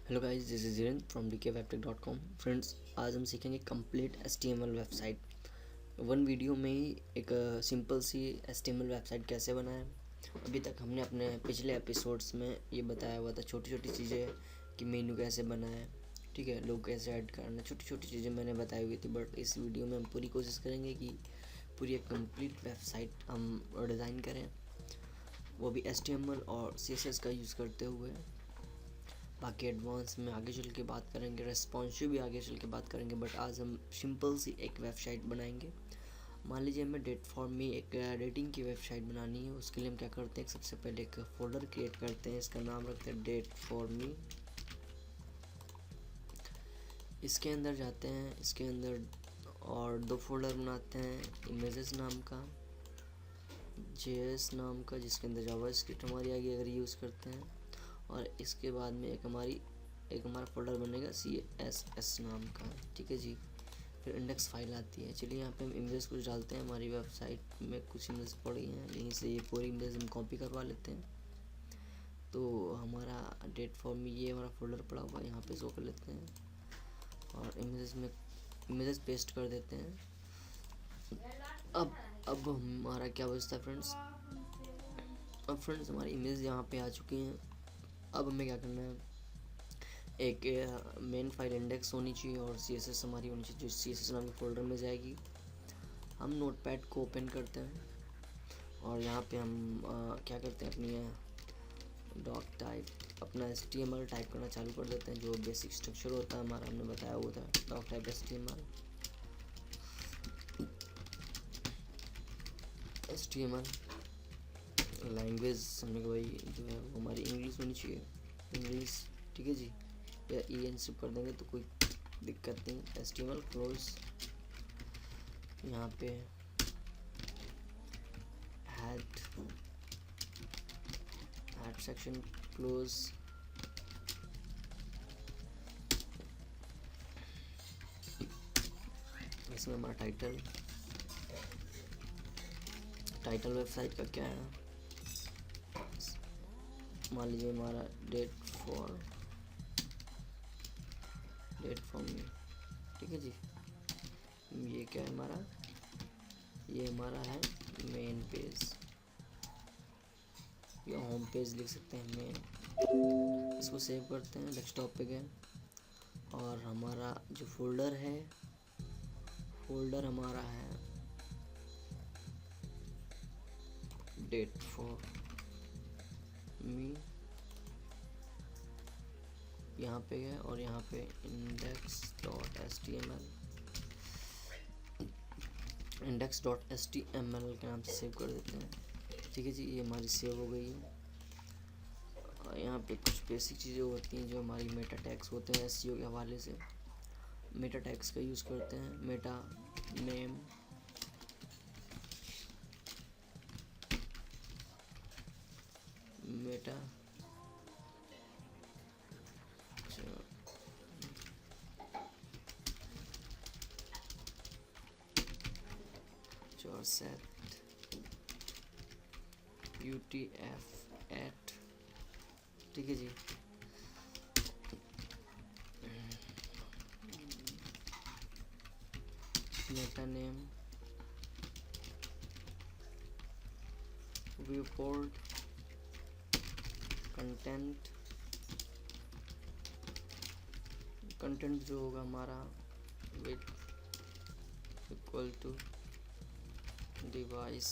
Hello guys, this is Virendra from dkwebtech.com। Friends, आज हम सीखेंगे complete HTML website. One video में ही एक सिंपल सी HTML वेबसाइट कैसे बनाएं। अभी तक हमने अपने पिछले एपिसोड्स में ये बताया हुआ था, छोटी छोटी चीज़ें कि मेन्यू कैसे बनाएं, ठीक है, लोग कैसे ऐड करना, छोटी छोटी चीज़ें मैंने बताई हुई थी। बट इस वीडियो में हम पूरी कोशिश करेंगे कि पूरी एक कंप्लीट वेबसाइट हम डिज़ाइन करें, वो भी HTML और CSS का यूज़ करते हुए। बाकी एडवांस में आगे चल के बात करेंगे, रेस्पॉन्सिव भी आगे चल के बात करेंगे। बट आज हम सिंपल सी एक वेबसाइट बनाएंगे। मान लीजिए हमें डेट फॉर मी एक डेटिंग की वेबसाइट बनानी है। उसके लिए हम क्या करते हैं, सबसे पहले एक फोल्डर क्रिएट करते हैं, इसका नाम रखते हैं डेट फॉर मी। इसके अंदर जाते हैं, इसके अंदर और दो फोल्डर बनाते हैं, इमेजेस नाम का, JS नाम का, जिसके अंदर जावास्क्रिप्ट हमारी आगे अगर यूज़ करते हैं। और इसके बाद में एक हमारा फोल्डर बनेगा CSS नाम का, ठीक है जी। फिर इंडेक्स फाइल आती है। चलिए यहाँ पे हम इमेजेस कुछ डालते हैं। हमारी वेबसाइट में कुछ इमेज पड़ी हैं, यहीं से ये पूरी इमेज हम कॉपी करवा लेते हैं। तो हमारा डेट फॉर मी ये हमारा फोल्डर पड़ा हुआ है, यहाँ पे शो कर लेते हैं और इमेजेस पेस्ट कर देते हैं। अब हमारा क्या बचता है फ्रेंड्स, अब फ्रेंड्स हमारी इमेज यहाँ पे आ चुकी हैं। अब हमें क्या करना है, एक मेन फाइल इंडेक्स होनी चाहिए और CSS हमारी होनी चाहिए, जो CSS नाम के फोल्डर में जाएगी। हम नोटपैड को ओपन करते हैं और यहाँ पे हम क्या करते हैं, अपनी डॉक टाइप, अपना HTML टाइप करना चालू कर देते हैं। जो बेसिक स्ट्रक्चर होता है हमारा, हमने बताया हुआ था, डॉक टाइप HTML लैंग्वेज हमने कहा भाई जो है वो हमारी इंग्लिश होनी चाहिए, इंग्लिश, ठीक है जी। या EN सिप कर देंगे तो कोई दिक्कत नहीं। HTML क्लोज, यहाँ पे हेड सेक्शन क्लोज, इसमें हमारा टाइटल वेबसाइट का क्या है, मान लीजिए हमारा डेट फॉर मी, ठीक है जी। ये क्या है हमारा, ये हमारा है मेन पेज या होम पेज लिख सकते हैं मेन। इसको सेव करते हैं, डेस्कटॉप पे गए और हमारा जो फोल्डर हमारा है डेट फॉर मी, यहाँ पे गए और यहाँ पे index.html के नाम से सेव कर देते हैं, ठीक है जी। ये हमारी सेव हो गई है। यहाँ पे कुछ बेसिक चीज़ें होती हैं जो हमारी मेटा टैग्स होते हैं SEO के हवाले से। मेटा टैग्स का यूज़ करते हैं, Meta name, Meta set UTF-8, ठीक है जी। Meta name, viewport, content जो होगा हमारा width equal to device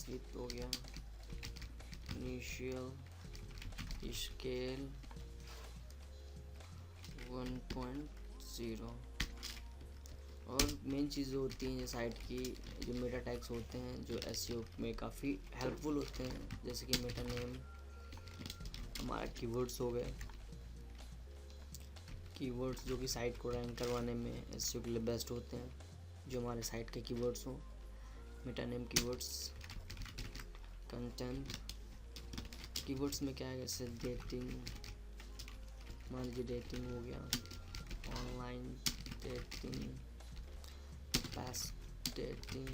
width हो गया, इनिशियल स्केल 1.0। और मेन चीज़ें होती हैं साइट की, जो मेटा टैग्स होते हैं जो SEO में काफ़ी हेल्पफुल होते हैं, जैसे कि मेटा नेम हमारा कीवर्ड्स हो गए, कीवर्ड्स जो कि साइट को रैंक करवाने में SEO के लिए बेस्ट होते हैं, जो हमारे साइट के कीवर्ड्स हों। Meta name keywords, content keywords में क्या है, जैसे डेटिंग, मान लीजिए डेटिंग हो गया, ऑनलाइन डेटिंग, पास्ट डेटिंग,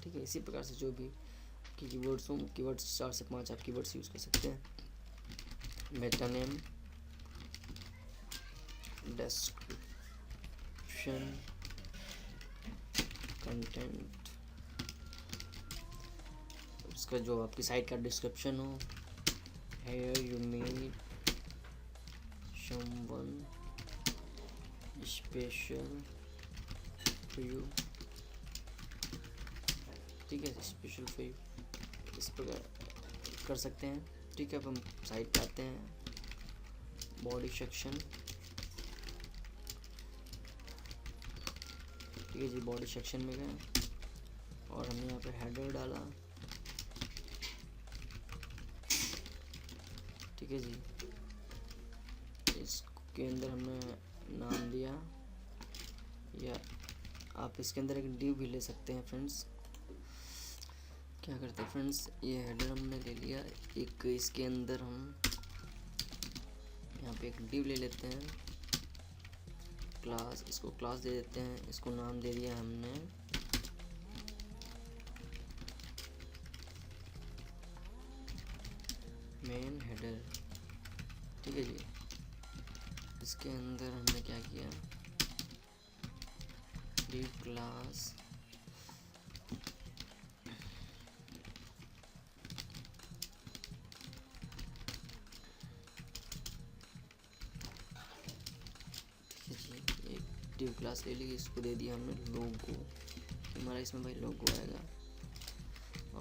ठीक है। इसी प्रकार से जो भी आपके कीवर्ड्स हों, कीवर्ड्स 4 से 5 आप कीवर्ड्स यूज़ कर सकते हैं। मेटा नेम, डिस्क्रिप्शन, कंटेंट, उसका जो आपकी साइट का डिस्क्रिप्शन हो, here you meet someone special for you, ठीक है, स्पेशल फॉर यू, इस प्रकार कर सकते हैं। ठीक है, अब हम साइट पे आते हैं, बॉडी सेक्शन, ठीक है जी, बॉडी सेक्शन में गए और हमने यहाँ पे हेडर डाला, ठीक है जी, इसके अंदर हमने नाम दिया, या आप इसके अंदर एक डिव भी ले सकते हैं फ्रेंड्स। क्या करते हैं फ्रेंड्स, ये हेडर हमने ले लिया, एक इसके अंदर हम यहाँ पे एक डिव ले लेते हैं, क्लास, इसको क्लास दे देते हैं, इसको नाम दे दिया हमने मेन हेडर, ठीक है जी। इसके अंदर हमने क्या किया, डिव क्लास, डिव क्लास ले ली, इसको दे दिया हमने लोगो, हमारा इसमें भाई लोगो आएगा।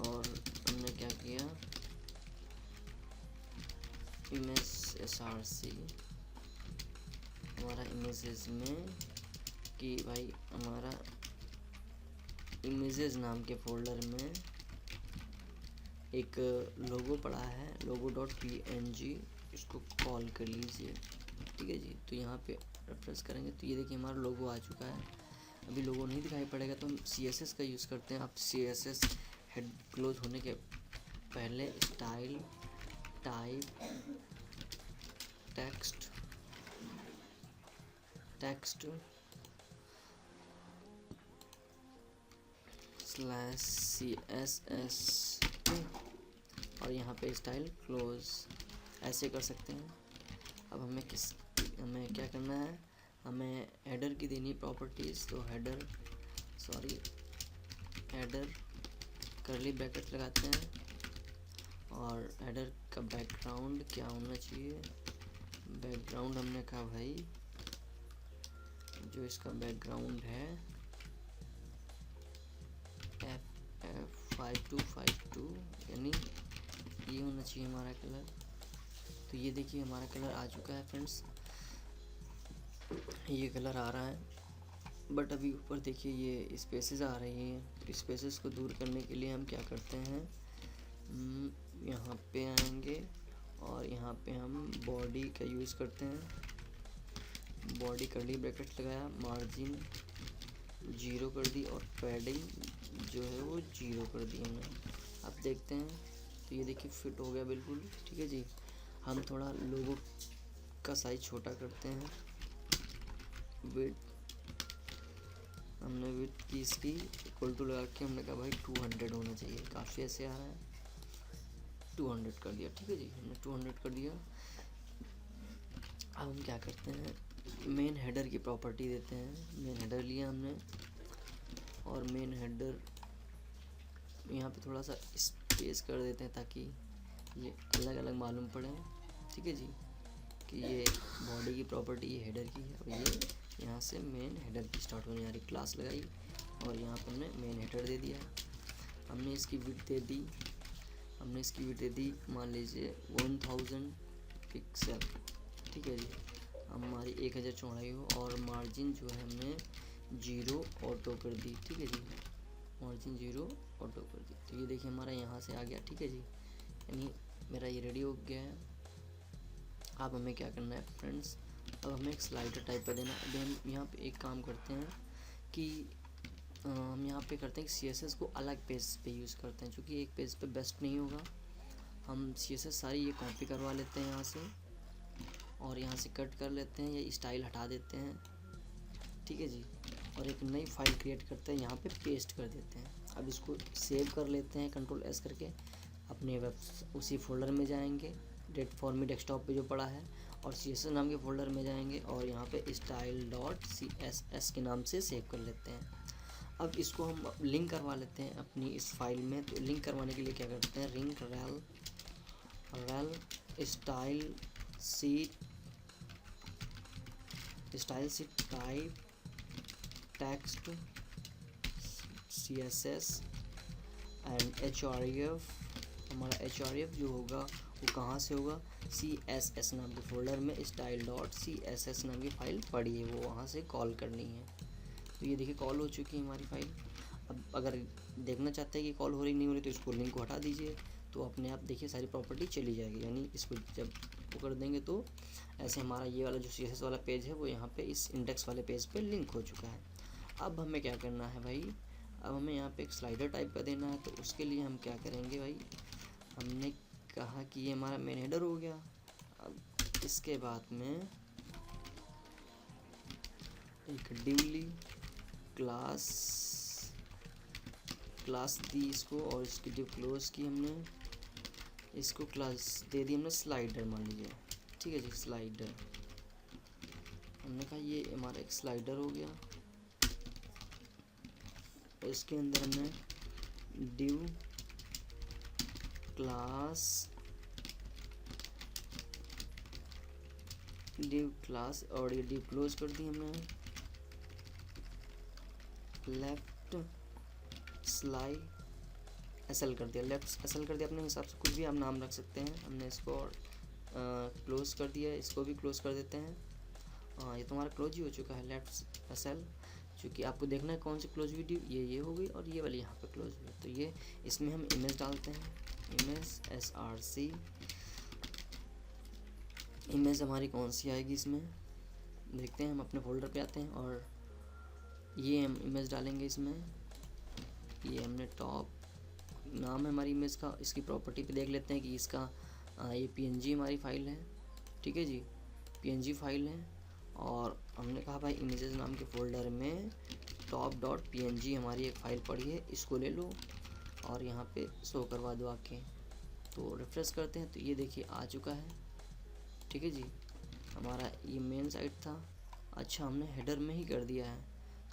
और हमने क्या किया, इमेज src, हमारा इमेजेस में कि भाई हमारा इमेजेस नाम के फोल्डर में एक लोगो पड़ा है, logo.png, इसको कॉल कर लीजिए, ठीक है जी। तो यहाँ पे रेफरेंस करेंगे तो ये देखिए हमारा लोगो आ चुका है। अभी लोगो नहीं दिखाई पड़ेगा तो हम CSS का यूज़ करते हैं। आप CSS हेड क्लोज होने के पहले स्टाइल, टाइप, टेक्स्ट /CSS और यहाँ पे स्टाइल क्लोज, ऐसे कर सकते हैं। अब हमें क्या करना है, हमें हेडर की देनी प्रॉपर्टीज़, तो हेडर करली ब्रैकेट लगाते हैं और हेडर का बैकग्राउंड क्या होना चाहिए, बैकग्राउंड हमने कहा भाई जो इसका बैकग्राउंड है F5252, यानी ये होना चाहिए हमारा कलर। तो ये देखिए हमारा कलर आ चुका है फ्रेंड्स, ये कलर आ रहा है, बट अभी ऊपर देखिए ये स्पेसेस आ रही हैं। तो स्पेसेस को दूर करने के लिए हम क्या करते हैं, यहाँ पे आएंगे और यहाँ पे हम बॉडी का यूज़ करते हैं, बॉडी करली ब्रैकेट लगाया, मार्जिन 0 कर दी और पैडिंग जो है वो 0 कर दी हमने। आप देखते हैं तो ये देखिए फिट हो गया बिल्कुल, ठीक है जी। हम थोड़ा लोगो का साइज छोटा करते हैं, विड्थ हमने विड्थ की इसकी इक्वल टू लगा के हमने कहा भाई 200 होना चाहिए, काफ़ी ऐसे आ रहा है, 200 कर दिया, ठीक है जी, हमने 200 कर दिया। अब हम क्या करते हैं, मेन हेडर की प्रॉपर्टी देते हैं, मेन हेडर लिया हमने और मेन हेडर यहाँ पे थोड़ा सा स्पेस कर देते हैं ताकि ये अलग अलग मालूम पड़े, ठीक है जी, कि ये बॉडी की प्रॉपर्टी ये हेडर की है और ये यहाँ से मेन हेडर की स्टार्ट होने वाली क्लास लगाई और यहाँ पर हमने मेन हेडर दे दिया। हमने इसकी विड्थ दे दी, मान लीजिए 1000 पिक्सल, ठीक है जी, हमारी 1000 चौड़ाई हो और मार्जिन जो है हमने 0 ऑटो कर दी, ठीक है जी, मार्जिन 0 ऑटो कर दी। तो ये देखिए हमारा यहाँ से आ गया, ठीक है जी, यानी मेरा ये रेडी हो गया है। अब हमें क्या करना है फ्रेंड्स, अब हमें एक स्लाइडर टाइप का देना। अभी हम यहाँ पे एक काम करते हैं कि हम यहाँ पे करते हैं कि CSS को अलग पेज पे यूज़ करते हैं, क्योंकि एक पेज पे बेस्ट नहीं होगा। हम CSS सारी ये कॉपी करवा लेते हैं यहाँ से और यहाँ से कट कर लेते हैं, ये स्टाइल हटा देते हैं, ठीक है जी, और एक नई फाइल क्रिएट करते हैं, यहाँ पे पेस्ट कर देते हैं। अब इसको सेव कर लेते हैं कंट्रोल एस करके। अपने वेब उसी फोल्डर में जाएंगे डेट फॉर मी डेस्कटॉप पे जो पड़ा है, और CSS नाम के फोल्डर में जाएंगे और यहाँ पे style.css के नाम से सेव कर लेते हैं। अब इसको हम लिंक करवा लेते हैं अपनी इस फाइल में। तो लिंक करवाने के लिए क्या करते हैं, ring rel style sheet type text CSS and href। हमारा href जो होगा वो कहाँ से होगा, CSS नाम के फोल्डर में style.css नाम की फ़ाइल पड़ी है, वो वहाँ से कॉल करनी है। तो ये देखिए कॉल हो चुकी है हमारी फ़ाइल। अब अगर देखना चाहते हैं कि कॉल हो रही नहीं हो रही, तो इसको लिंक को हटा दीजिए, तो अपने आप देखिए सारी प्रॉपर्टी चली जाएगी। यानी इसको जब वो कर देंगे तो ऐसे हमारा ये वाला जो CSS वाला पेज है वो यहाँ पे इस इंडेक्स वाले पेज पे लिंक हो चुका है। अब हमें क्या करना है भाई, अब हमें यहाँ पे एक स्लाइडर टाइप का देना है। तो उसके लिए हम क्या करेंगे भाई, हमने कहा कि ये हमारा मेन हेडर हो गया। अब इसके बाद में एक ड्यूली क्लास दी इसको, और इसकी डिव क्लोज की हमने, इसको क्लास दे दी हमने स्लाइडर मान लीजिए, ठीक है जी। स्लाइडर हमने कहा ये हमारा एक स्लाइडर हो गया। इसके अंदर हमने डिव क्लास और ये डिव क्लोज कर दी हमने। लेफ्ट स्लाइड SL कर दिया, लेफ्ट SL कर दिया, अपने हिसाब से कुछ भी आप नाम रख सकते हैं। हमने इसको और क्लोज कर दिया, इसको भी क्लोज कर देते हैं। ये तो हमारा क्लोज ही हो चुका है लेफ्ट SL, क्योंकि आपको देखना है कौन सी क्लोज वीडियो, ये हो गई और ये वाली यहाँ पे क्लोज हुई। तो ये इसमें हम इमेज डालते हैं, इमेज src। इमेज हमारी कौन सी आएगी इसमें देखते हैं। हम अपने फोल्डर पे आते हैं और ये हम इमेज डालेंगे इसमें। ये हमने टॉप नाम है हमारी इमेज का। इसकी प्रॉपर्टी पे देख लेते हैं कि इसका ये PNG हमारी फ़ाइल है, ठीक है जी, PNG फाइल है। और हमने कहा भाई इमेजेस नाम के फोल्डर में top.png हमारी एक फ़ाइल पड़ी है, इसको ले लो और यहाँ पे शो करवा दो आके। तो रिफ्रेश करते हैं तो ये देखिए आ चुका है, ठीक है जी। हमारा ये मेन साइट था। अच्छा हमने हेडर में ही कर दिया है,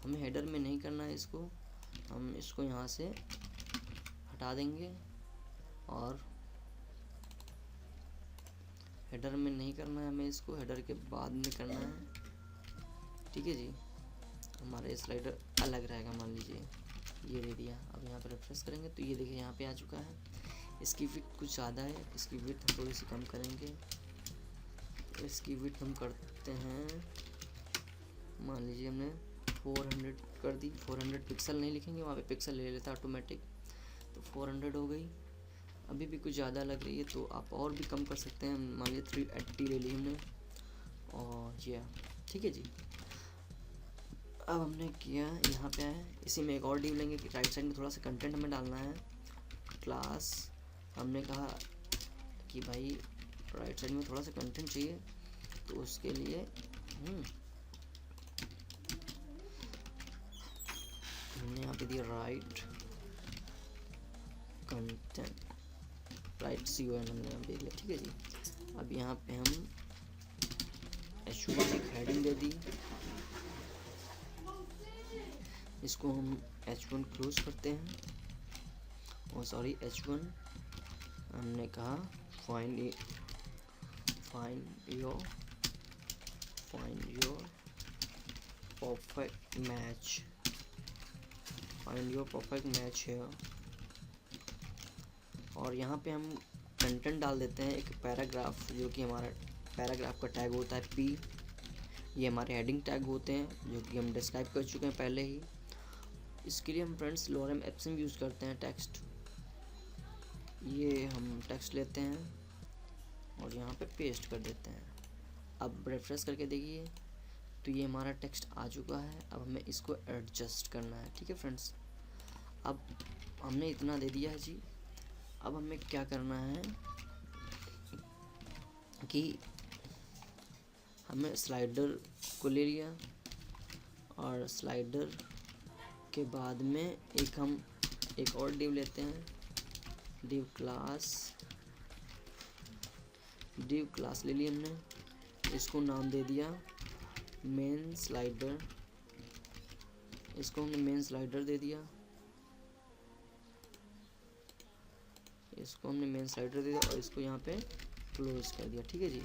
हमें हेडर में नहीं करना है इसको। हम इसको यहाँ से हटा देंगे और हेडर में नहीं करना है हमें, इसको हेडर के बाद में करना है, ठीक है जी। हमारा ये स्लाइडर अलग रहेगा, मान लीजिए ये दे दिया। अब यहाँ पर रिफ्रेश करेंगे तो ये देखिए यहाँ पे आ चुका है। इसकी विड्थ कुछ ज़्यादा है, इसकी विड्थ हम थोड़ी सी कम करेंगे। इसकी विड्थ हम करते हैं, मान लीजिए हमने 400 कर दी। 400 पिक्सल नहीं लिखेंगे, वहाँ पे पिक्सल ले लेता ऑटोमेटिक, तो 400 हो गई। अभी भी कुछ ज़्यादा लग रही है तो आप और भी कम कर सकते हैं, मान लीजिए 380 ले ली हमने, और ये ठीक है जी। अब हमने किया यहाँ पे आए, इसी में एक और डिव लेंगे कि राइट साइड में थोड़ा सा कंटेंट हमें डालना है। क्लास हमने कहा कि भाई राइट साइड में थोड़ा सा कंटेंट चाहिए, तो उसके लिए हमने यहाँ पे दिया राइट कंटेंट, राइट CON हमने यहाँ दे दिया, ठीक है जी। अब यहाँ पे हम H1 एक हेडिंग दे दी, इसको हम H1 क्लोज करते हैं। और सॉरी H1 हमने कहा find your perfect match, find your perfect match है। और यहाँ पे हम कंटेंट डाल देते हैं एक पैराग्राफ, जो कि हमारा पैराग्राफ का टैग होता है P। ये हमारे हेडिंग टैग होते हैं जो कि हम डिस्क्राइब कर चुके हैं पहले ही। इसके लिए हम फ्रेंड्स लोरेम एप्सिम यूज़ करते हैं टेक्स्ट। ये हम टेक्स्ट लेते हैं और यहाँ पे पेस्ट कर देते हैं। अब रिफ्रेश करके देखिए तो ये हमारा टेक्स्ट आ चुका है। अब हमें इसको एडजस्ट करना है, ठीक है फ्रेंड्स। अब हमने इतना दे दिया है जी। अब हमें क्या करना है कि हमें स्लाइडर को ले लिया और स्लाइडर के बाद में एक हम एक और डिव लेते हैं, डिव क्लास ले ली हमने, इसको नाम दे दिया मेन स्लाइडर, इसको हमने मेन स्लाइडर दे दिया, इसको हमने मेन स्लाइडर दे दिया और इसको यहाँ पे क्लोज कर दिया। ठीक है जी,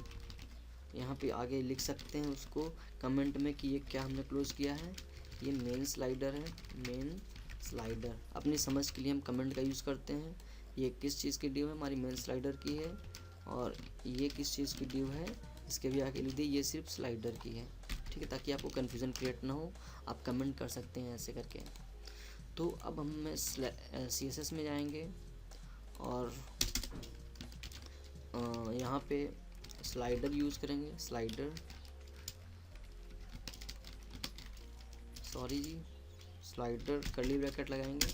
यहाँ पे आगे लिख सकते हैं उसको कमेंट में कि ये क्या हमने क्लोज किया है, ये मेन स्लाइडर है, मेन स्लाइडर। अपनी समझ के लिए हम कमेंट का यूज़ करते हैं। ये किस चीज़ की डिव है, हमारी मेन स्लाइडर की है, और ये किस चीज़ की डिव है, इसके भी आगे लिख दी ये सिर्फ स्लाइडर की है। ठीक है, ताकि आपको कन्फ्यूज़न क्रिएट ना हो, आप कमेंट कर सकते हैं ऐसे करके। तो अब हम CSS में जाएंगे और यहाँ पे स्लाइडर यूज़ करेंगे, स्लाइडर कर्ली ब्रैकेट लगाएंगे।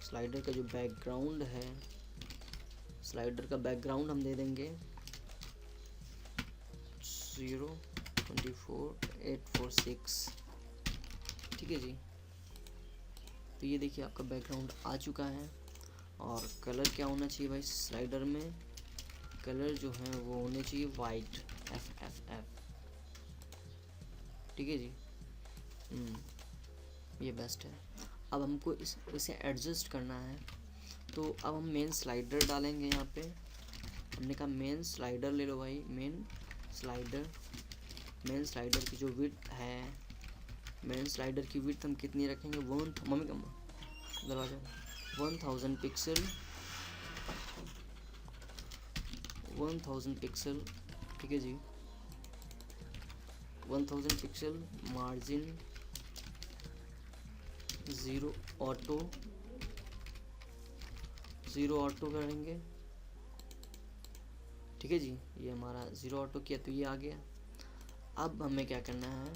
स्लाइडर का जो बैकग्राउंड है, स्लाइडर का बैकग्राउंड हम दे देंगे 024846। ठीक है जी, तो ये देखिए आपका बैकग्राउंड आ चुका है। और कलर क्या होना चाहिए भाई, स्लाइडर में कलर जो है वो होने चाहिए वाइट, FFF। ठीक है जी, ये बेस्ट है। अब हमको इसे एडजस्ट करना है, तो अब हम मेन स्लाइडर डालेंगे यहाँ पे। हमने कहा मेन स्लाइडर ले लो भाई, मेन स्लाइडर की जो विड्थ है, मेन स्लाइडर की विड्थ हम कितनी रखेंगे, 1000 पिक्सल, 1000 पिक्सल। ठीक है जी, 1000 पिक्सल, मार्जिन 0 ऑटो करेंगे। ठीक है जी, ये हमारा 0 ऑटो किया तो ये आ गया। अब हमें क्या करना है,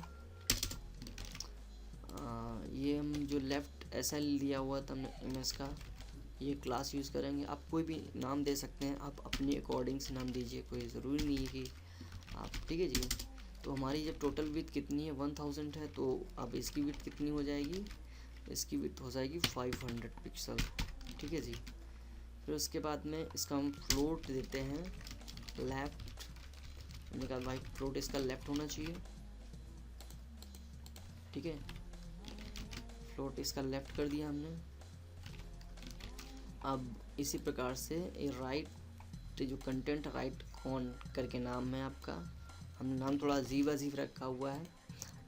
ये हम जो लेफ्ट SL लिया हुआ था हमने इमेज का, ये क्लास यूज़ करेंगे। आप कोई भी नाम दे सकते हैं, आप अपनी अकॉर्डिंग से नाम दीजिए, कोई ज़रूरी नहीं है कि आप। ठीक है जी, तो हमारी जब टोटल विड्थ कितनी है 1000 है, तो अब इसकी विड्थ कितनी हो जाएगी, इसकी विड्थ हो जाएगी 500 पिक्सल। ठीक है जी, फिर उसके बाद में इसका हम फ्लोट देते हैं लेफ्ट। हमने कहा भाई फ्लोट इसका लेफ्ट होना चाहिए। ठीक है, फ्लोट इसका लेफ्ट कर दिया हमने। अब इसी प्रकार से ये राइट, जो कंटेंट राइट कॉन करके नाम है आपका, हमने नाम थोड़ा अजीब रखा हुआ है,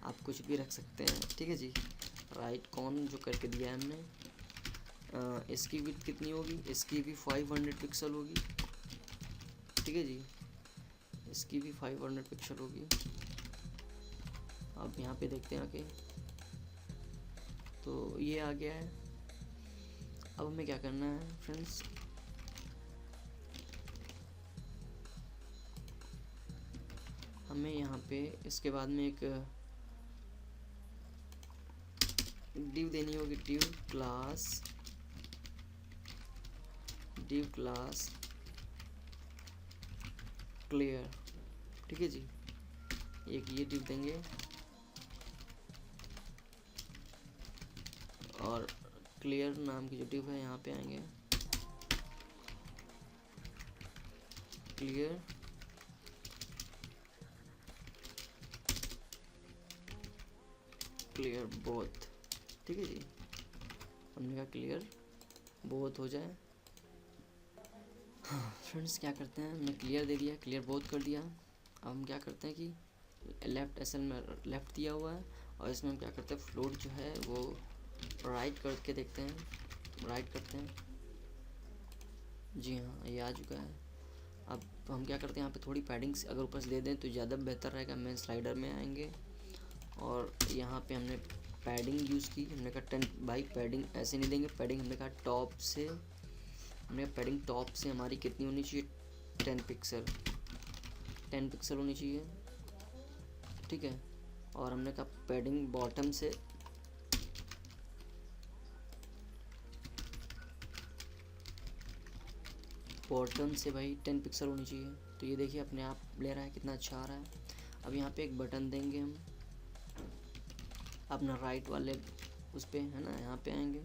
आप कुछ भी रख सकते हैं। ठीक है जी, राइट कॉन जो करके दिया है हमने, इसकी विड्थ कितनी होगी, इसकी भी 500 पिक्सल होगी। ठीक है जी, इसकी भी 500 पिक्सल होगी। अब यहाँ पे देखते हैं आके, तो ये आ गया है। अब हमें क्या करना है फ्रेंड्स, हमें यहाँ पे इसके बाद में एक डिव देनी होगी, डिव क्लास क्लियर। ठीक है जी, एक ये डिव देंगे और क्लियर नाम की जो डिव है यहाँ पे आएंगे, क्लियर बोथ। ठीक है जी, हमने कहा क्लियर बोथ हो जाए। फ्रेंड्स क्या करते हैं, हमने क्लियर दे दिया, क्लियर बोथ कर दिया। अब हम क्या करते हैं कि लेफ्ट SL में लेफ्ट दिया हुआ है, और इसमें हम क्या करते हैं, फ्लोट जो है वो राइट करके देखते हैं, राइट करते हैं। जी हाँ, ये आ चुका है। अब हम क्या करते हैं, यहाँ पे थोड़ी पैडिंग अगर ऊपर से दे दें तो ज़्यादा बेहतर रहेगा। मेन स्लाइडर में आएंगे और यहाँ पे हमने पैडिंग यूज़ की, हमने कहा 10 बाई पैडिंग ऐसे नहीं देंगे, पैडिंग हमने कहा टॉप से, हमने पैडिंग टॉप से हमारी कितनी होनी चाहिए, 10 पिक्सल होनी चाहिए। ठीक है, और हमने कहा पैडिंग बॉटम से भाई 10 पिक्सल होनी चाहिए। तो ये देखिए अपने आप ले रहा है, कितना अच्छा आ रहा है। अब यहाँ पे एक बटन देंगे हम अपना राइट वाले उस पे, है ना, यहाँ पे आएंगे,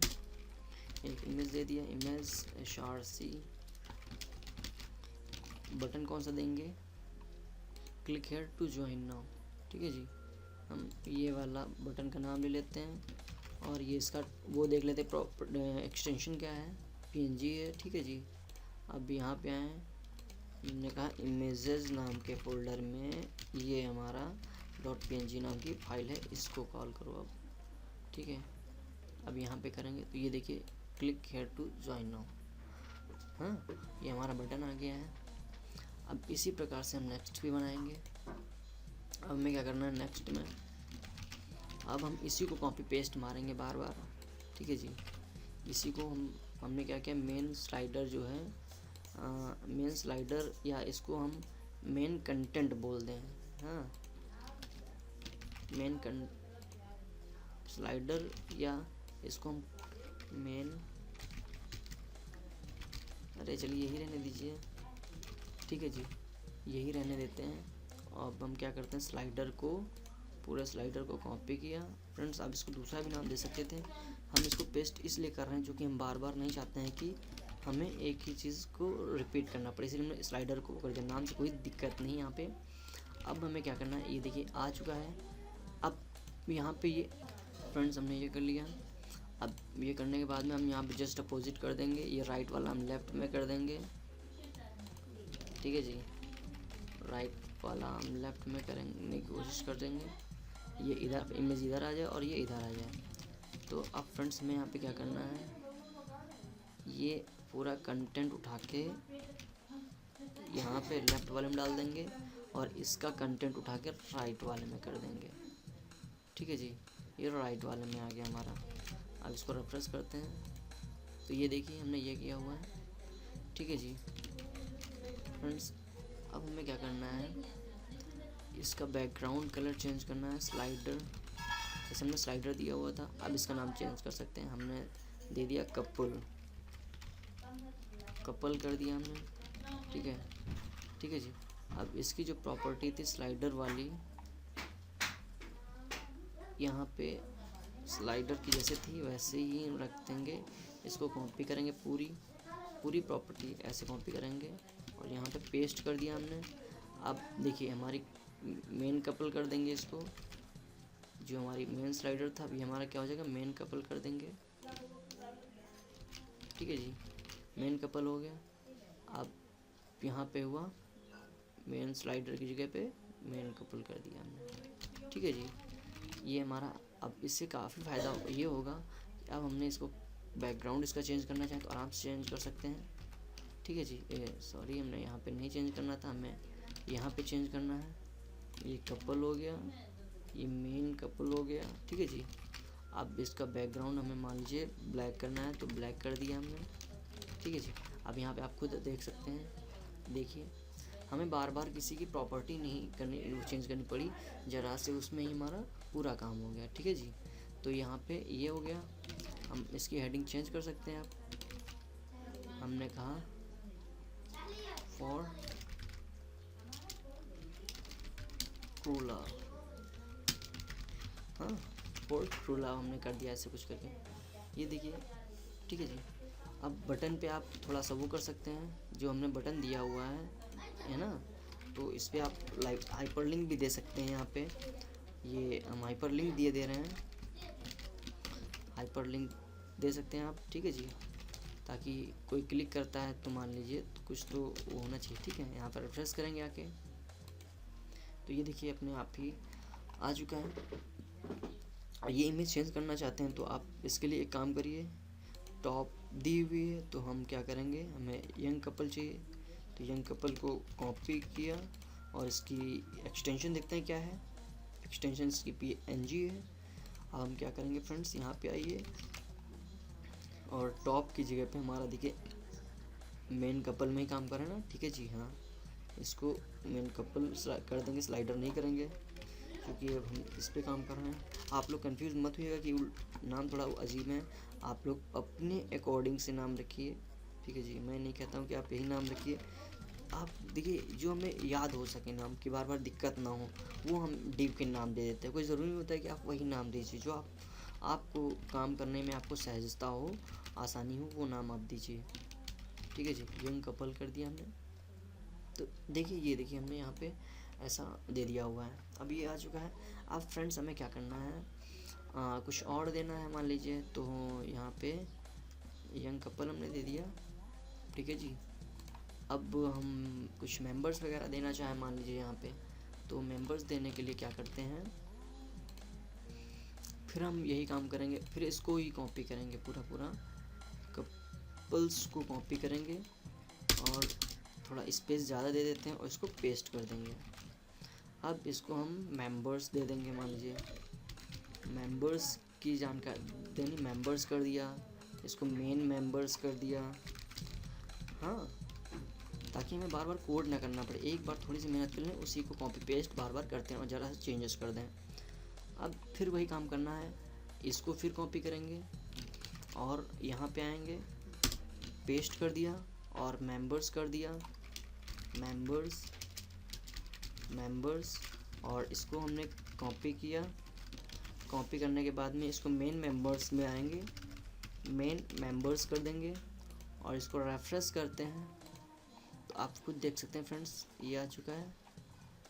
इमेज दे दिया, इमेज HRC। बटन कौन सा देंगे, click here to join now, ठीक है जी। हम ये वाला बटन का नाम ले लेते हैं और ये इसका वो देख लेते हैं एक्सटेंशन क्या है, PNG है, ठीक है जी। अब यहाँ पे आए, हमने कहा इमेजेस नाम के फोल्डर में ये हमारा .png नाम की फाइल है, इसको कॉल करो अब, ठीक है। अब यहाँ पे करेंगे तो ये देखिए click here to join now, हाँ ये हमारा बटन आ गया है। अब इसी प्रकार से हम नेक्स्ट भी बनाएंगे। अब हमें क्या करना है, नेक्स्ट में अब हम इसी को कॉपी पेस्ट मारेंगे बार बार, ठीक है जी। इसी को हमने क्या किया, मेन स्लाइडर जो है, मेन स्लाइडर या इसको हम मेन कंटेंट बोल दें, हाँ मेन स्लाइडर या इसको हम मेन, अरे चलिए यही रहने दीजिए, ठीक है जी, यही रहने देते हैं। अब हम क्या करते हैं, स्लाइडर को, पूरे स्लाइडर को कॉपी किया। फ्रेंड्स आप इसको दूसरा भी नाम दे सकते थे, हम इसको पेस्ट इसलिए कर रहे हैं क्योंकि हम बार बार नहीं चाहते हैं कि हमें एक ही चीज़ को रिपीट करना पड़े, इसलिए हमने स्लाइडर को कर दिया नाम से, कोई दिक्कत नहीं यहाँ पे। अब हमें क्या करना है, ये देखिए आ चुका है। अब यहाँ पे ये फ्रेंड्स हमने ये कर लिया। अब ये करने के बाद में हम यहाँ पे जस्ट अपोजिट कर देंगे, ये राइट वाला हम लेफ़्ट में कर देंगे, ठीक है जी। राइट वाला हम लेफ़्ट में करने की कोशिश कर देंगे, ये इधर इमेज इधर आ जाए और ये इधर आ जाए। तो अब फ्रेंड्स में यहाँ पे क्या करना है, ये पूरा कंटेंट उठा के यहाँ पे लेफ़्ट वाले में डाल देंगे और इसका कंटेंट उठा के राइट वाले में कर देंगे, ठीक है जी। ये राइट वाले में आ गया हमारा। अब इसको रिफ्रेश करते हैं तो ये देखिए हमने ये किया हुआ है, ठीक है जी। फ्रेंड्स अब हमें क्या करना है, इसका बैकग्राउंड कलर चेंज करना है, स्लाइडर, जैसे हमने स्लाइडर दिया हुआ था, अब इसका नाम चेंज कर सकते हैं। हमने दे दिया कपल, कपल कर दिया हमने, ठीक है, ठीक है जी। अब इसकी जो प्रॉपर्टी थी स्लाइडर वाली, यहाँ पे स्लाइडर की जैसे थी वैसे ही रख देंगे, इसको कॉपी करेंगे, पूरी प्रॉपर्टी ऐसे कॉपी करेंगे और यहाँ पे पेस्ट कर दिया हमने। अब देखिए हमारी मेन कपल कर देंगे इसको, जो हमारी मेन स्लाइडर था अभी हमारा क्या हो जाएगा, मेन कपल कर देंगे, ठीक है जी। मेन कपल हो गया। अब यहाँ पे हुआ मेन स्लाइडर की जगह पे मेन कपल कर दिया हमने, ठीक है जी। ये हमारा, अब इससे काफ़ी फ़ायदा ये होगा कि अब हमने इसको बैकग्राउंड इसका चेंज करना चाहें तो आराम से चेंज कर सकते हैं, ठीक है जी। सॉरी हमने यहाँ पे नहीं चेंज करना था, हमें यहाँ पे चेंज करना है। ये कपल हो गया, ये मेन कपल हो गया, ठीक है जी। अब इसका बैकग्राउंड हमें मान लीजिए ब्लैक करना है तो ब्लैक कर दिया हमने, ठीक है जी। अब यहाँ पे आप खुद देख सकते हैं, देखिए हमें बार बार किसी की प्रॉपर्टी नहीं करनी, चेंज करनी पड़ी, जरा से उसमें ही हमारा पूरा काम हो गया, ठीक है जी। तो यहाँ पे ये हो गया। हम इसकी हेडिंग चेंज कर सकते हैं। अब हमने कहा फॉर ट्रू लव, हाँ फॉर ट्रू लव हमने कर दिया ऐसे कुछ करके, ये देखिए, ठीक है जी। अब बटन पे आप थोड़ा सा वो कर सकते हैं, जो हमने बटन दिया हुआ है ना, तो इस पर आप लाइक हाइपरलिंक भी दे सकते हैं। यहाँ पे ये हम हाइपरलिंक दे रहे हैं, हाइपरलिंक दे सकते हैं आप, ठीक है जी, ताकि कोई क्लिक करता है तो मान लीजिए तो कुछ तो वो होना चाहिए, ठीक है। यहाँ पर रिफ्रेश करेंगे आके तो ये देखिए अपने आप ही आ चुका है। ये इमेज चेंज करना चाहते हैं तो आप इसके लिए एक काम करिए, टॉप दी हुई है तो हम क्या करेंगे, हमें यंग कपल चाहिए तो यंग कपल को कॉपी किया और इसकी एक्सटेंशन देखते हैं क्या है, एक्सटेंशन इसकी PNG है। अब हम क्या करेंगे फ्रेंड्स, यहाँ पे आइए और टॉप की जगह पे हमारा देखिए मेन कपल में ही काम करें ना, ठीक है जी, हाँ इसको मेन कपल कर देंगे, स्लाइडर नहीं करेंगे क्योंकि अब हम इस पे काम कर रहे हैं। आप लोग कंफ्यूज मत होइएगा कि नाम थोड़ा अजीब है, आप लोग अपने अकॉर्डिंग से नाम रखिए, ठीक है जी। मैं नहीं कहता हूँ कि आप यही नाम रखिए, आप देखिए जो हमें याद हो सके नाम की, बार बार दिक्कत ना हो, वो हम डिव के नाम दे देते हैं। कोई ज़रूरी नहीं होता है कि आप वही नाम दीजिए, जो आपको काम करने में आपको सहजता हो आसानी हो वो नाम आप दीजिए। ठीक है जी, यंग कपल कर दिया हमने। तो देखिए ये देखिए हमने यहाँ पे ऐसा दे दिया हुआ है। अब ये आ चुका है। अब फ्रेंड्स हमें क्या करना है, कुछ और देना है मान लीजिए। तो यहाँ पे यंग कपल हमने दे दिया। ठीक है जी, अब हम कुछ मेंबर्स वगैरह देना चाहें मान लीजिए यहाँ पे, तो मेंबर्स देने के लिए क्या करते हैं, फिर हम यही काम करेंगे, फिर इसको ही कॉपी करेंगे, पूरा कपल्स को कॉपी करेंगे और थोड़ा स्पेस ज़्यादा दे देते हैं और इसको पेस्ट कर देंगे। अब इसको हम मेंबर्स दे देंगे मान लीजिए, मेंबर्स की जानकारी देनी, मेंबर्स कर दिया, इसको मेन मेंबर्स कर दिया। हाँ, ताकि हमें बार बार कोड ना करना पड़े, एक बार थोड़ी सी मेहनत कर लें, उसी को कॉपी पेस्ट बार बार करते हैं और ज़रा से चेंजेस कर दें। अब फिर वही काम करना है, इसको फिर कॉपी करेंगे और यहाँ पे आएंगे, पेस्ट कर दिया और मेंबर्स कर दिया, मेंबर्स और इसको हमने कॉपी किया। कॉपी करने के बाद में इसको मेन मेंबर्स में आएंगे, मेन मेंबर्स कर देंगे और इसको रेफ्रेश करते हैं। तो आप खुद देख सकते हैं फ्रेंड्स, ये आ चुका है।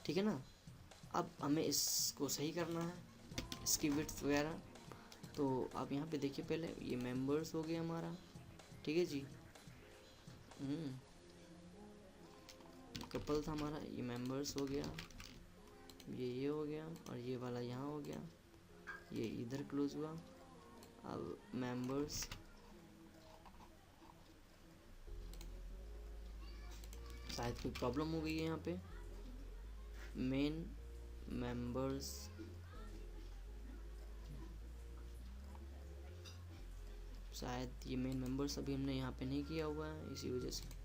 ठीक है ना। अब हमें इसको सही करना है, इसकी विड्थ वगैरह। तो आप यहाँ पे देखिए, पहले ये मेंबर्स हो गया हमारा। ठीक है जी, कपल था हमारा, ये मेंबर्स हो गया, ये हो गया और ये वाला यहाँ हो गया, ये इधर क्लोज हुआ। अब मेंबर्स, शायद कोई प्रॉब्लम हो गई है यहाँ पे, मेन मेंबर्स, शायद ये मेन मेंबर्स अभी हमने यहाँ पे नहीं किया हुआ है, इसी वजह से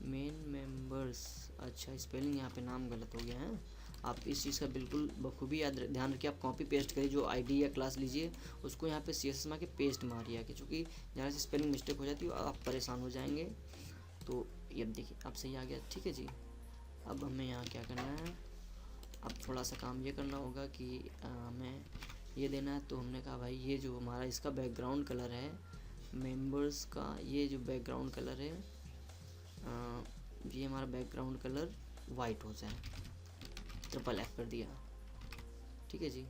मेन मेंबर्स। अच्छा, स्पेलिंग यहाँ पे नाम गलत हो गया है। आप इस चीज़ का बिल्कुल बखूबी ध्यान रखिए। आप कॉपी पेस्ट करिए, जो आईडी या क्लास लीजिए उसको यहाँ पे CSS में के पेस्ट मारिए कि चूँकि ज़रा सी स्पेलिंग मिस्टेक हो जाती है आप परेशान हो जाएंगे। तो ये देखिए अब सही आ गया। ठीक है जी, अब हमें यहाँ क्या करना है, अब थोड़ा सा काम ये करना होगा कि हमें ये देना है। तो हमने कहा भाई ये जो हमारा इसका बैकग्राउंड कलर है, मेंबर्स का ये जो बैकग्राउंड कलर है, ये हमारा बैकग्राउंड कलर वाइट हो जाए। ट्रिपल F कर दिया। ठीक है जी,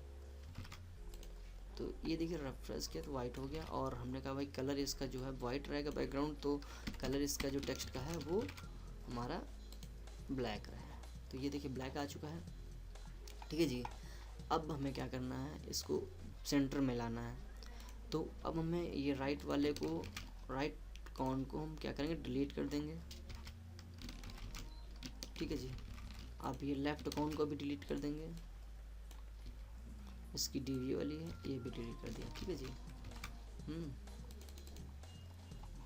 तो ये देखिए रेफरेंस किया तो वाइट हो गया। और हमने कहा भाई कलर इसका जो है वाइट रहेगा बैकग्राउंड, तो कलर इसका जो टेक्स्ट का है वो हमारा ब्लैक रहेगा। तो ये देखिए ब्लैक आ चुका है। ठीक है जी, अब हमें क्या करना है, इसको सेंटर में लाना है। तो अब हमें ये राइट वाले को, राइट कॉर्न को हम क्या करेंगे, डिलीट कर देंगे। ठीक है जी, आप ये लेफ्ट कॉर्न को भी डिलीट कर देंगे, इसकी डीवी वाली है ये भी डिलीट कर दिया। ठीक है जी,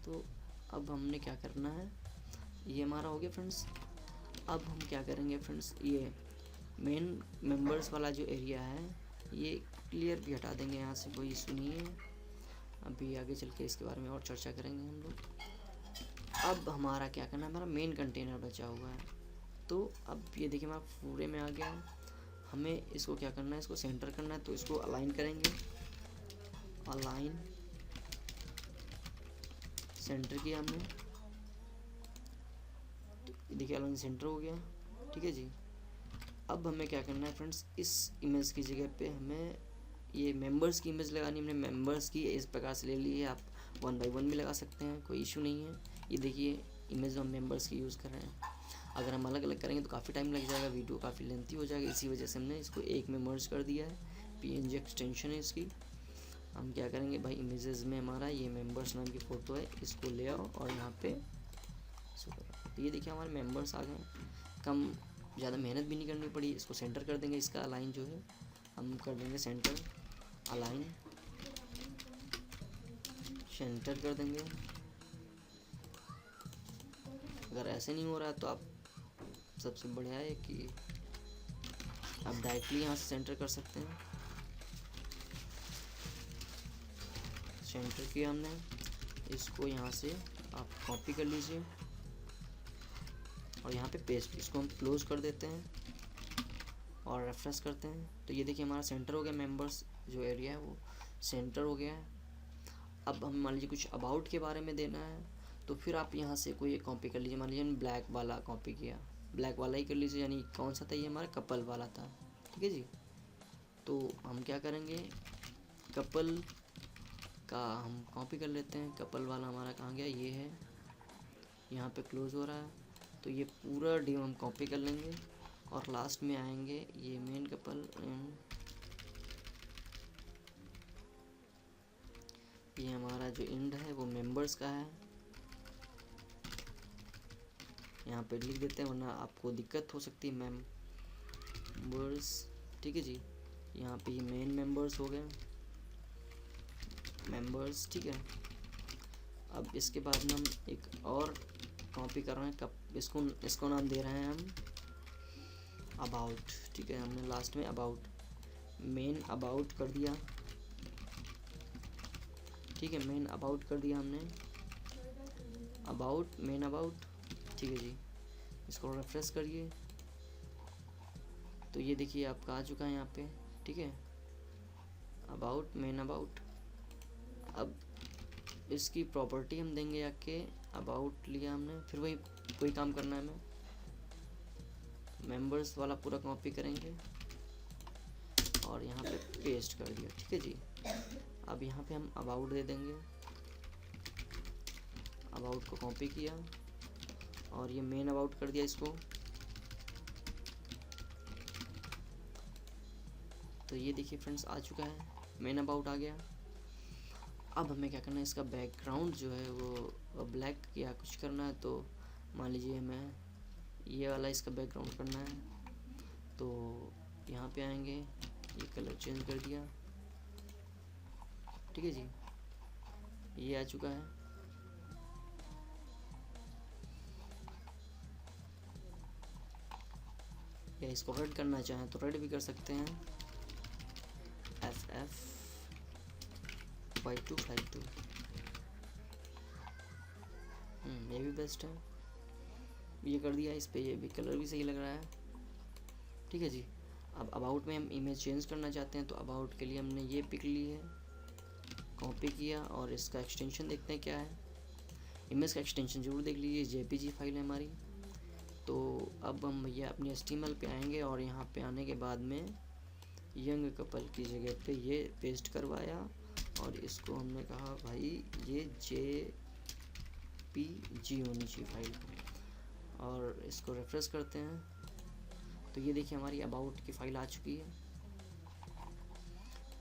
तो अब हमने क्या करना है, ये हमारा हो गया फ्रेंड्स। अब हम क्या करेंगे फ्रेंड्स, ये मेन मेंबर्स वाला जो एरिया है ये क्लियर भी हटा देंगे, यहाँ से कोई इशू नहीं है। अभी आगे चल के इसके बारे में और चर्चा करेंगे हम लोग। अब हमारा क्या करना है, हमारा मेन कंटेनर बचा हुआ है। तो अब ये देखिए हमारा पूरे में आ गया। हमें इसको क्या करना है, इसको सेंटर करना है। तो इसको अलाइन करेंगे, अलाइन सेंटर किया हमने। तो देखिए अलाइन सेंटर हो गया। ठीक है जी, अब हमें क्या करना है फ्रेंड्स, इस इमेज की जगह पे हमें ये मेंबर्स की इमेज लगानी। हमने मेंबर्स की इस प्रकार से ले ली है, आप 1 by 1 भी लगा सकते हैं, कोई इशू नहीं है। ये देखिए इमेज हम मेंबर्स की यूज़ कर रहे हैं। अगर हम अलग अलग करेंगे तो काफ़ी टाइम लग जाएगा, वीडियो काफ़ी लेंथी हो जाएगा, इसी वजह से हमने इसको एक में मर्ज कर दिया है। PNG एक्सटेंशन है इसकी। हम क्या करेंगे भाई, इमेजेस में हमारा ये मेंबर्स नाम की फ़ोटो है, इसको ले आओ और यहाँ पे तो ये देखिए हमारे मेंबर्स आ गए। कम ज़्यादा मेहनत भी नहीं करनी पड़ी। इसको सेंटर कर देंगे, इसका अलाइन जो है हम कर देंगे सेंटर, अलाइन सेंटर कर देंगे। अगर ऐसे नहीं हो रहा तो आप सबसे बढ़िया है कि आप डायरेक्टली यहाँ से सेंटर कर सकते हैं। सेंटर किया हमने, इसको यहाँ से आप कॉपी कर लीजिए और यहाँ पे पेस्ट। इसको हम क्लोज कर देते हैं और रेफरेंस करते हैं। तो ये देखिए हमारा सेंटर हो गया, मेंबर्स जो एरिया है वो सेंटर हो गया है। अब हम मान लीजिए कुछ अबाउट के बारे में देना है, तो फिर आप यहाँ से कोई एक कॉपी कर लीजिए। मान लीजिए ब्लैक वाला कॉपी किया, ब्लैक वाला ही कर लीजिए, यानी कौन सा था ये हमारा कपल वाला था, ठीक है जी। तो हम क्या करेंगे, कपल का हम कॉपी कर लेते हैं। कपल वाला हमारा कहाँ गया, ये है, यहाँ पे क्लोज हो रहा है, तो ये पूरा डिव हम कॉपी कर लेंगे और लास्ट में आएंगे ये मेन कपल एंड ये हमारा जो एंड है वो मेंबर्स का है, यहाँ पे लिख देते हैं वरना आपको दिक्कत हो सकती है मेंबर्स, ठीक है जी। यहाँ पे ये मेन मेंबर्स हो गए मेंबर्स, ठीक है। अब इसके बाद में हम एक और कॉपी कर रहे हैं, कब इसको नाम दे रहे हैं हम अबाउट, ठीक है। हमने लास्ट में अबाउट मेन अबाउट कर दिया, ठीक है, मेन अबाउट कर दिया हमने, अबाउट मेन अबाउट, ठीक है जी। इसको रिफ्रेश करिए तो ये देखिए आपका आ चुका है यहाँ पे, ठीक है, अबाउट मेन अबाउट। अब इसकी प्रॉपर्टी हम देंगे आके, अबाउट लिया हमने, फिर वही काम करना है, हमें मेंबर्स वाला पूरा कॉपी करेंगे और यहाँ पे पेस्ट कर दिया, ठीक है जी। अब यहाँ पे हम अबाउट दे देंगे, अबाउट को कॉपी किया और ये मेन अबाउट कर दिया इसको। तो ये देखिए फ्रेंड्स आ चुका है, मेन अबाउट आ गया। अब हमें क्या करना है, इसका बैकग्राउंड जो है वो ब्लैक या कुछ करना है, तो मान लीजिए हमें ये वाला इसका बैकग्राउंड करना है, तो यहाँ पे आएंगे, ये कलर चेंज कर दिया, ठीक है जी, ये आ चुका है। या इसको रेड करना चाहें तो रेड भी कर सकते हैं, FF5252, ये भी बेस्ट है, ये कर दिया। इस पे ये भी कलर भी सही लग रहा है, ठीक है जी। अब अबाउट में हम इमेज चेंज करना चाहते हैं, तो अबाउट के लिए हमने ये पिक ली है, कॉपी किया और इसका एक्सटेंशन देखते हैं क्या है। इमेज का एक्सटेंशन जरूर देख लीजिए, JPG फाइल है हमारी। तो अब हम भैया अपनी HTML पे आएंगे और यहाँ पे आने के बाद में यंग कपल की जगह पे ये पेस्ट करवाया और इसको हमने कहा भाई ये JPG होनी चाहिए फाइल, और इसको रिफ्रेश करते हैं तो ये देखिए हमारी अबाउट की फ़ाइल आ चुकी है,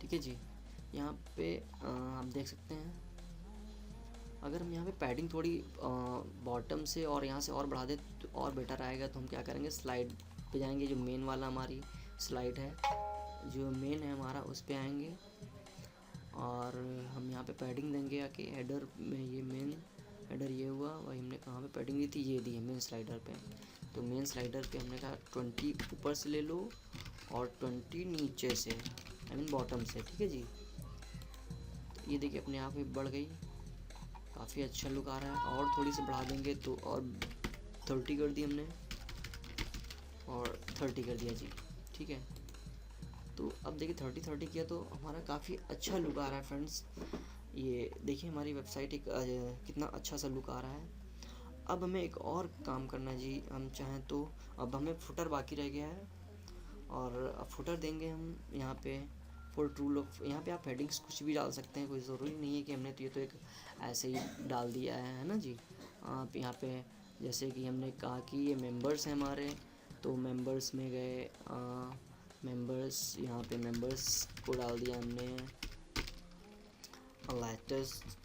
ठीक है जी। यहाँ पे आप देख सकते हैं, अगर हम यहाँ पे पैडिंग थोड़ी बॉटम से और यहाँ से और बढ़ा दें तो और बेटर आएगा। तो हम क्या करेंगे, स्लाइड पे जाएंगे, जो मेन वाला हमारी स्लाइड है, जो मेन है हमारा, उस पे आएंगे और हम यहाँ पे पैडिंग देंगे आके हेडर में। ये मेन हेडर ये हुआ, वही हमने कहाँ पे पैडिंग दी थी, ये दी है मेन स्लाइडर पे। तो मेन स्लाइडर पे हमने कहा 20 ऊपर से ले लो और 20 नीचे से, आई मीन बॉटम से, ठीक है जी। तो ये देखिए अपने आप ही बढ़ गई, काफ़ी अच्छा लुक आ रहा है। और थोड़ी सी बढ़ा देंगे तो और 30 कर दी हमने और 30 कर दिया जी, ठीक है। तो अब देखिए 30 किया तो हमारा काफ़ी अच्छा लुक आ रहा है फ्रेंड्स। ये देखिए हमारी वेबसाइट एक कितना अच्छा सा लुक आ रहा है। अब हमें एक और काम करना है जी, हम चाहें तो अब हमें फुटर बाकी रह गया है और अब फुटर देंगे हम यहाँ पे फॉर ट्रू लुक। यहाँ पे आप हेडिंग्स कुछ भी डाल सकते हैं, कोई ज़रूरी नहीं है कि हमने तो ये तो एक ऐसे ही डाल दिया है ना जी। आप यहाँ पे जैसे कि हमने कहा कि ये मेंबर्स हैं हमारे, तो मेंबर्स में गए, मेंबर्स, यहाँ पे मेंबर्स को डाल दिया हमने लेटेस्ट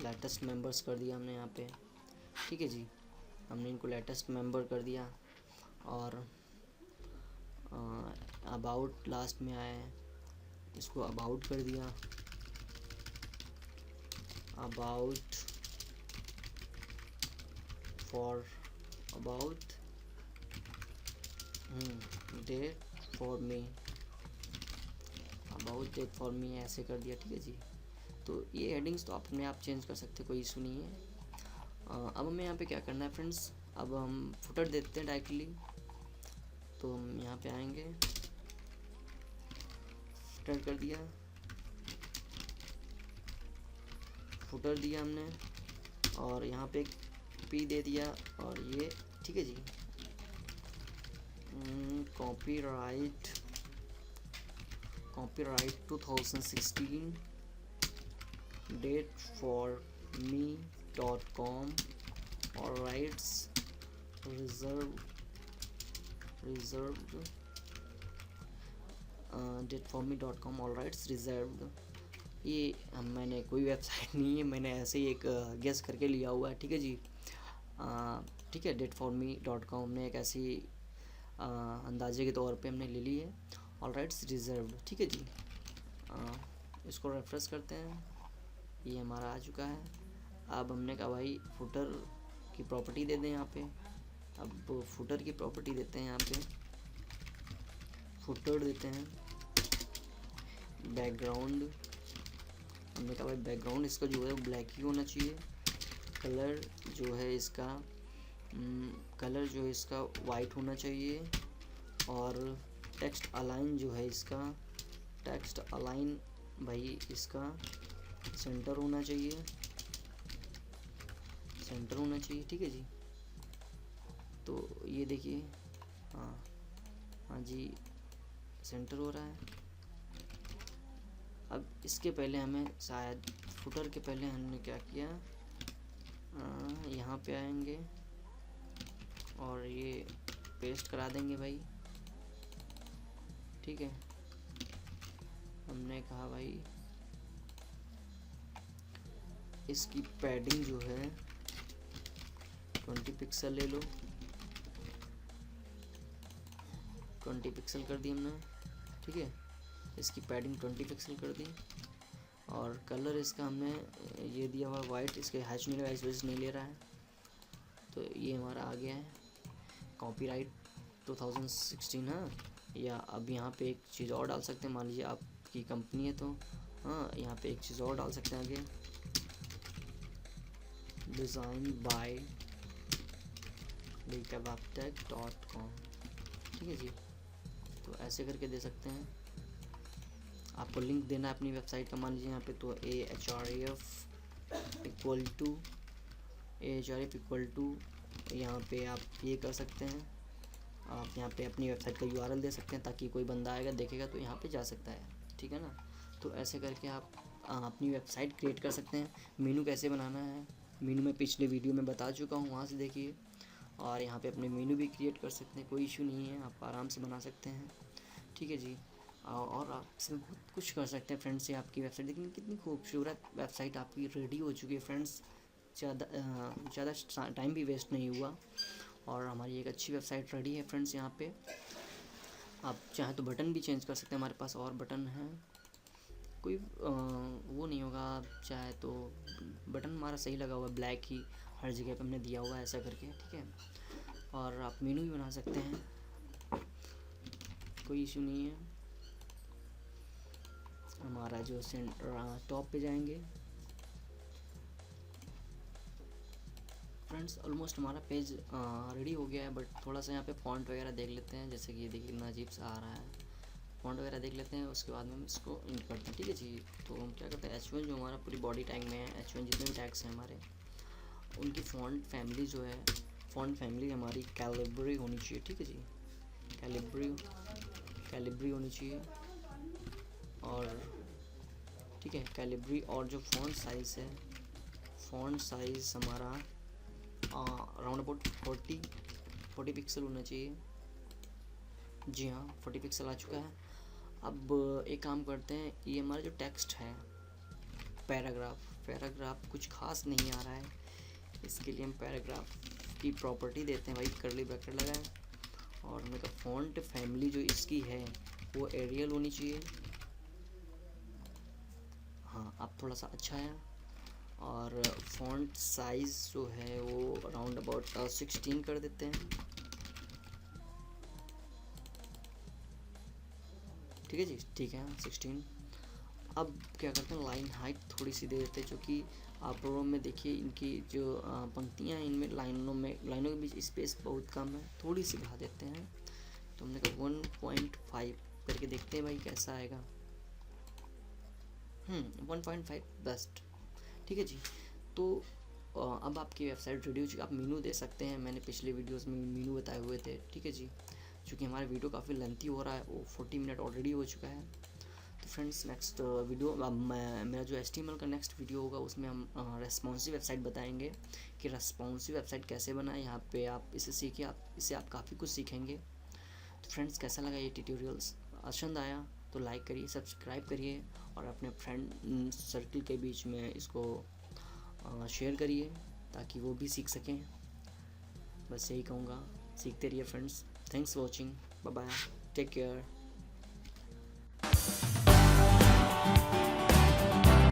लेटेस्ट मेंबर्स कर दिया हमने यहाँ पे, ठीक है जी। हमने इनको लेटेस्ट मेंबर कर दिया और अबाउट लास्ट में आए, इसको अबाउट कर दिया, about for about date for me, about date for me ऐसे कर दिया, ठीक है जी। तो ये हेडिंग्स तो आप अपने आप चेंज कर सकते, कोई इशू नहीं है। अब हमें यहाँ पे क्या करना है फ्रेंड्स, अब हम फुटर देते हैं डायरेक्टली। तो हम यहाँ पे आएंगे, फुटर कर दिया, फुटर दिया हमने, और यहाँ पे पी दे दिया, और ये ठीक है जी। कॉपीराइट 2016 dateforme.com और rights reserved dateforme.com all rights reserved. ये मैंने कोई वेबसाइट नहीं है, मैंने ऐसे ही एक गेस करके लिया हुआ है, ठीक है जी। ठीक है, dateforme.com ने एक ऐसी अंदाजे के तौर पे हमने ले ली है, ऑल राइट्स रिजर्व्ड, ठीक है जी। इसको रेफ्रेश करते हैं, ये हमारा आ चुका है। अब हमने कहा भाई फुटर की प्रॉपर्टी दे दें यहाँ पे। अब फुटर की प्रॉपर्टी देते हैं, यहाँ पे फुटर देते हैं, बैकग्राउंड, हमने कहा भाई बैकग्राउंड इसका जो है वो ब्लैक ही होना चाहिए। कलर जो है इसका वाइट होना चाहिए। और टेक्स्ट अलाइन जो है इसका, टेक्स्ट अलाइन भाई इसका सेंटर होना चाहिए, सेंटर होना चाहिए, ठीक है जी। तो ये देखिए, हाँ जी, सेंटर हो रहा है। अब इसके पहले हमें शायद फुटर के पहले हमने क्या किया, यहाँ पे आएंगे और ये पेस्ट करा देंगे भाई, ठीक है। हमने कहा भाई इसकी पैडिंग जो है 20 पिक्सल ले लो, 20 पिक्सल कर दी हमने, ठीक है। इसकी पैडिंग 20 पिक्सल कर दी। और कलर इसका हमने ये दिया हुआ वाइट, इसके हैच नहीं लगा, इस वजह से नहीं ले रहा है। तो ये हमारा आ गया है कॉपीराइट 2016। हाँ, या अब यहाँ पे एक चीज़ और डाल सकते हैं, मान लीजिए आपकी कंपनी है तो हाँ, यहाँ पे एक चीज़ और डाल सकते हैं आगे, डिज़ाइन बाय dekavaptech.com, ठीक है जी। तो ऐसे करके दे सकते हैं। आपको लिंक देना है अपनी वेबसाइट का, मान लीजिए यहाँ पे तो ahref इक्वल टू यहाँ पे आप ये कर सकते हैं, आप यहाँ पे अपनी वेबसाइट का URL दे सकते हैं, ताकि कोई बंदा आएगा देखेगा तो यहाँ पे जा सकता है, ठीक है ना। तो ऐसे करके आप अपनी वेबसाइट क्रिएट कर सकते हैं। मेनू कैसे बनाना है, मेनू में पिछले वीडियो में बता चुका हूँ, वहाँ से देखिए। और यहाँ पे अपने मेनू भी क्रिएट कर सकते हैं, कोई इशू नहीं है, आप आराम से बना सकते हैं, ठीक है जी। और आप इसमें बहुत कुछ कर सकते हैं फ्रेंड्स। ये आपकी वेबसाइट देखिए कितनी खूबसूरत वेबसाइट आपकी रेडी हो चुकी है फ्रेंड्स। ज़्यादा टाइम भी वेस्ट नहीं हुआ और हमारी एक अच्छी वेबसाइट रेडी है फ्रेंड्स। यहाँ पे आप चाहें तो बटन भी चेंज कर सकते हैं, हमारे पास और बटन हैं, कोई वो नहीं होगा। आप चाहे तो बटन हमारा सही लगा हुआ है, ब्लैक ही हर जगह पे हमने दिया हुआ है ऐसा करके, ठीक है। और आप मेनू भी बना सकते हैं, कोई इशू नहीं है। हमारा जो टॉप पे जाएंगे फ्रेंड्स, ऑलमोस्ट हमारा पेज रेडी हो गया है, बट थोड़ा सा यहाँ पे फॉन्ट वगैरह देख लेते हैं। जैसे कि ये देखिए कितना अजीब सा आ रहा है, फॉन्ट वगैरह देख लेते हैं, उसके बाद में हम इसको इंट करते हैं, ठीक है जी। तो हम क्या करते हैं, H1 जो हमारा पूरी बॉडी टैग में है, H1 जितने भी टैग्स हैं हमारे, उनकी फॉन्ट फैमिली जो है, फॉन्ट फैमिली हमारी कैलिब्री होनी चाहिए, ठीक है जी। कैलिब्री होनी चाहिए, और ठीक है कैलिब्री। और जो फॉन्ट साइज़ है, फॉन्ट साइज़ हमारा राउंड अबाउट 40 पिक्सल होना चाहिए। जी हाँ, 40 पिक्सल आ चुका है। अब एक काम करते हैं, ये हमारा जो टेक्स्ट है, पैराग्राफ कुछ खास नहीं आ रहा है, इसके लिए हम पैराग्राफ की प्रॉपर्टी देते हैं भाई, कर्ली ब्रैकेट लगाएं। और हमने कहा फॉन्ट फैमिली जो इसकी है वो एरियल होनी चाहिए। हाँ, अब थोड़ा सा अच्छा है। और फॉन्ट साइज़ जो है वो अराउंड अबाउट 16 कर देते हैं, ठीक है जी, ठीक है 16। अब क्या करते हैं, लाइन हाइट थोड़ी सी दे देते हैं, जो कि आप रो में देखिए इनकी जो पंक्तियाँ हैं, इनमें लाइनों के बीच स्पेस बहुत कम है, थोड़ी सी बढ़ा देते हैं। तो हमने कहा 1.5 करके देखते हैं भाई कैसा आएगा। 1.5 बेस्ट। ठीक है जी। तो अब आपकी वेबसाइट रेडी हो चुकी है, आप मीनू दे सकते हैं, मैंने पिछले वीडियोस में मीनू बताए हुए थे। ठीक है जी। चूँकि हमारा वीडियो काफ़ी लेंथी हो रहा है, वो 40 मिनट ऑलरेडी हो चुका है। तो फ्रेंड्स नेक्स्ट वीडियो मेरा जो HTML का नेक्स्ट वीडियो होगा उसमें हम रेस्पॉन्सिव वेबसाइट बताएंगे कि रेस्पॉन्सिव वेबसाइट कैसे बनाएं। यहाँ पे आप इसे सीखिए, आप काफ़ी कुछ सीखेंगे। तो फ्रेंड्स कैसा लगा ये ट्यूटोरियल्स? पसंद आया तो लाइक करिए, सब्सक्राइब करिए और अपने फ्रेंड सर्कल के बीच में इसको शेयर करिए ताकि वो भी सीख सकें। बस यही कहूँगा, सीखते रहिए friends. Thanks for watching, bye bye, take care.